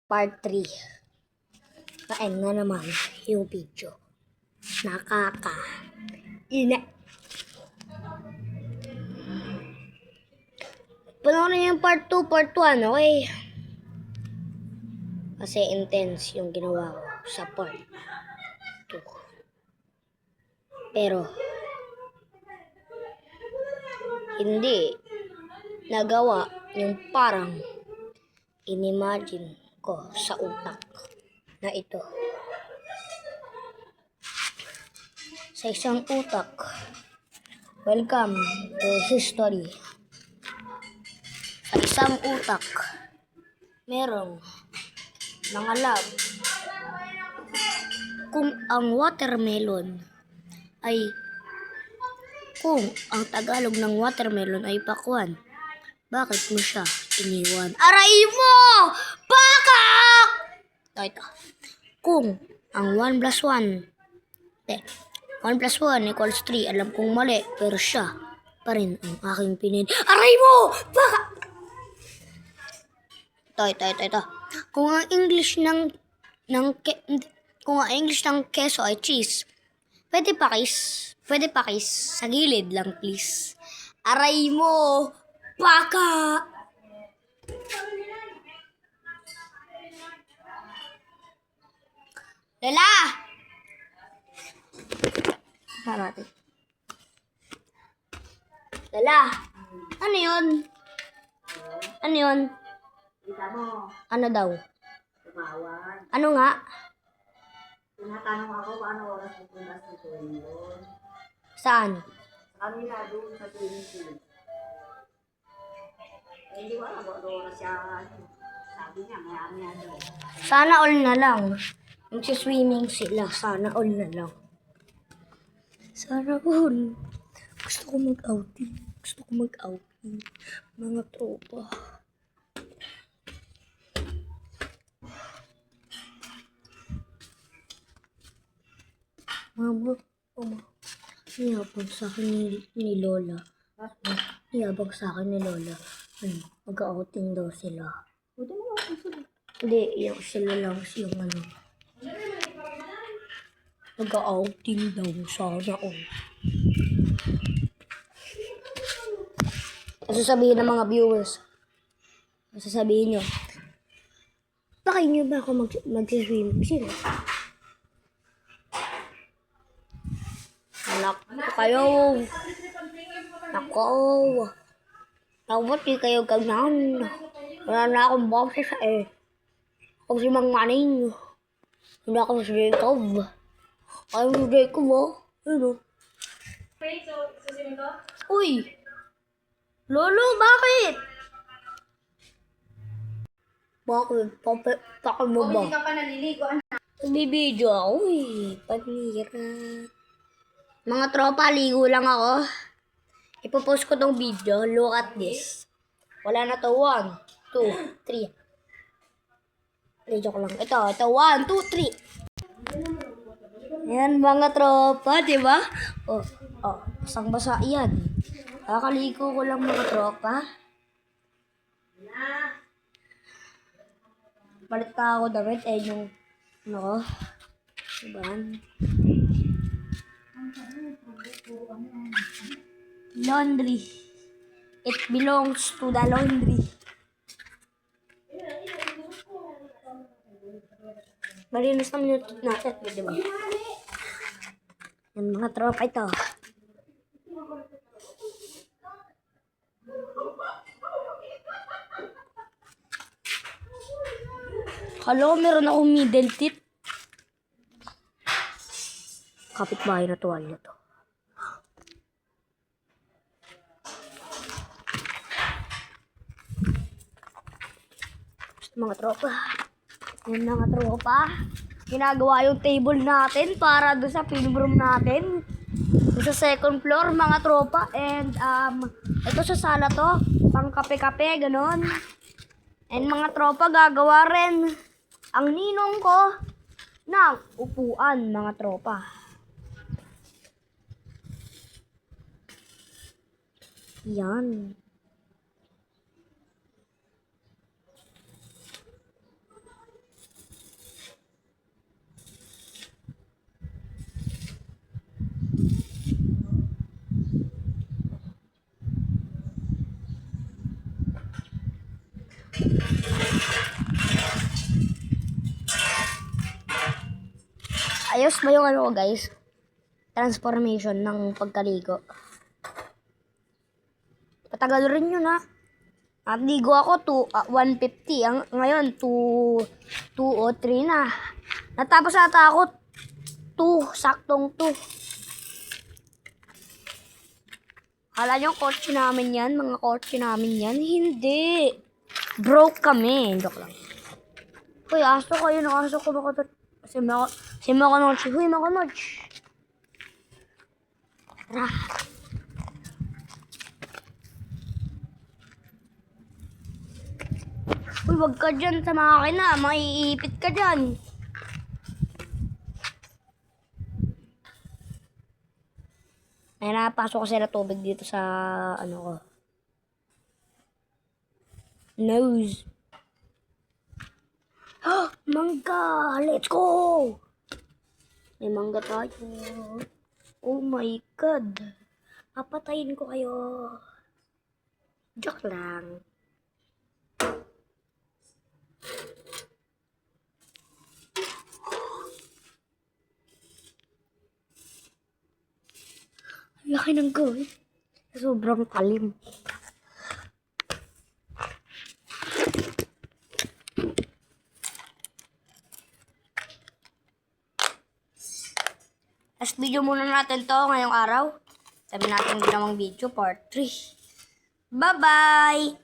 Part 3. Kain na naman yung video. Ina. Panoorin yung part 2, part 1, okay? Kasi intense yung ginawa ko sa part 2. Pero, hindi nagawa yung parang inimagine ko sa utak na ito. Sa isang utak, welcome to history. Sa isang utak, merong mga lab. Kung ang watermelon ay kung ang Tagalog ng watermelon ay pakwan, bakit mo siya iniwan? Aray mo! Baka! Ito. Kung ang 1 plus 1 1 plus 1 equals 3, alam kong mali, pero siya pa rin ang aking pinili. Aray mo! Baka! Ito. Kung ang English kung ang English ng keso ay cheese, pwede pakis sa gilid lang please. Aray mo! Baka! Lala! Natin. Lala! Ano yun? Ano yun? Ano daw? Tumawag. Ano nga? Tinatanong ako kung ano oras pupunta sa tuwing. Saan? Kanina doon sa tuwing. Hindi ko alam kung ano oras siya. Sabi niya, maya daw. Sana all na lang. Magsiswimming sila. Sana all na lang. Sana all. Gusto ko mag-outing. Mga tropa. Mama. Niyabang sa akin ni Lola. Niyabang sa akin ni Lola. Mag-outing daw sila. Hindi, yung sila lang yung mag-outing daw sana all. Sasabihin ng mga viewers. Sasabihin nyo. Bakit nyo ba ako mag-swim? Sino? Anak kayo. Nako. Dapat di kayo ganyan. Wala na akong boses Ako si Mang Maning. Hindi ako si Jacob. Ayaw si Jacob Ano? Uy! Lolo, bakit? Bakit? Bakit mo ba? Hindi ka pa naliligo. Nagbibideo ako Panira. Mga tropa, ligo lang ako. Ipopost ko tong video. Look at this. Wala na to. 1, 2, 3. Joke lang. Ito. 1, 2, 3. Yan mga tropa, diba? Basang-basa yan. Kakaligo ko lang mga tropa. Palit ka ako damit yung diba? Laundry. It belongs to the laundry. Marinis naman yung natin, diba? Yan mga tropa ito. Hello, meron akong middle teeth. Kapitbahay na tuwalya to. Mga tropa. Yan mga tropa. Ginagawa yung table natin para doon sa film room natin. Doon sa second floor mga tropa. And ito sa sala to. Pang kape-kape, ganon. And mga tropa gagawa rin ang ninong ko ng upuan mga tropa. Yan. Ayos ba yung ano ko, guys? Transformation ng pagkaligo. Patagal rin yun, ha? At ligo ako 150. Ngayon, 2 o 3 na. Natapos ata ako 2. Saktong 2. Kala nyo kotse namin yan? Mga kotse namin yan? Hindi. Broke kami. Joke lang. Uy, aso ko. Yun ang aso ko. Si Makonochi. Huy, Makonochi. Tara. Uy, wag ka dyan sa makina. Maiipit ka dyan. Ay, napasok ko sila tubig dito sa, ano ko. Nose. Mangga! Let's go! May mangga tayo. Oh my God. Papatayin ko kayo. Joke lang. Laki ng gawin. Sobrang talim. Last video muna natin to ngayong araw. Sabi natin ginawang video, part 3. Bye-bye!